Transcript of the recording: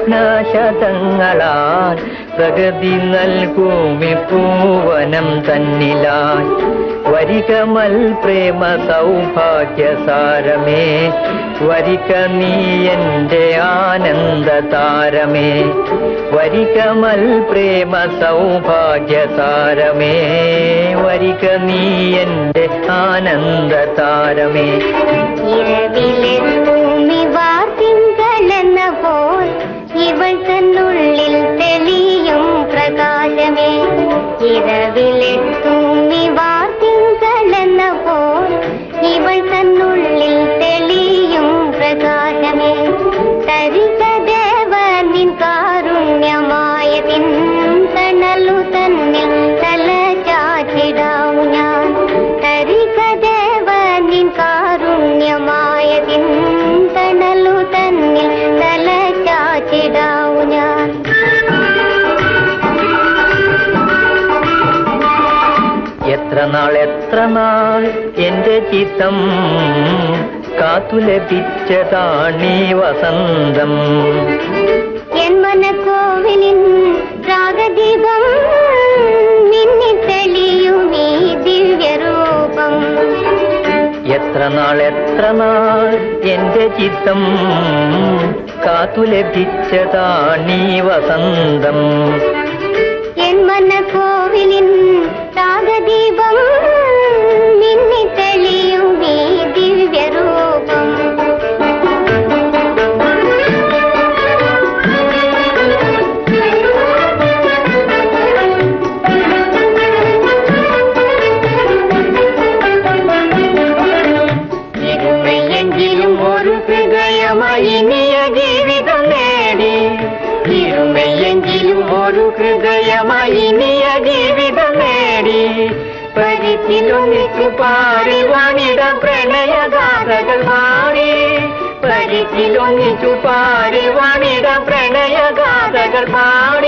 സ്വപ്നശതങ്ങളാൽ പ്രകൃതി നൽകൂമി പൂവനം തന്നിലാൽ വരികമൽ പ്രേമ സൗഭാഗ്യസാരമേ വരിക നീ എൻ്റെ ആനന്ദ താരമേ വരികമൽ പ്രേമ സൗഭാഗ്യസാരമേ വരിക നീ എൻ്റെ ആനന്ദ താരമേ തിങ്കളെന്ന പോൽ ഇവൾ തന്നുള്ളിൽ തെളിയും പ്രകാശമേ ഇരവിലെത്തും തിങ്കളെന്ന പോൽ ഇവൾ തന്നുള്ളിൽ തെളിയും പ്രകാശമേ തരിക ദേവനിൻ കാരുണ്യമായതിൻ തണലു തന്നിൽ തല ചാച്ചിടാവു ഞാൻ തരിക ദേവനിൻ കാരുണ്യമായതിൻ തണലു തന്നിൽ തല ചാച്ചിടാവു ഞാൻ എത്ര നാൾ എൻ്റെ ചിത്തം കാത്തു ലഭിച്ചതാണീ വസന്തം എൻ മനക്കോവിലിൻ രാഗദീപം മിന്നി തെളിയും ഈ ദിവ്യരൂപം എത്ര നാൾ എൻ്റെ ചിത്തം കാത്തു ലഭിച്ചതാണീ വസന്തം എൻ മനക്കോവിലിൻ രാഗദീപം മിന്നി തെളിയും ഈ ദിവ്യരൂപം ഇരുമയെങ്കിലും ഒരു ഹൃദയമായി ഇനിയ ജീവിതം നേടി ഇരുമയെങ്കിലും ഒരു ഹൃദയമായി ഇനിയ ജീവിതം നേടി പരിചിലൊന്നിച്ചു പാടി വാണിട പ്രണയഗാഥകൾ പാടി പരിചിലൊന്നിച്ചു പാടി വാണിട പ്രണയഗാഥകൾ പാടി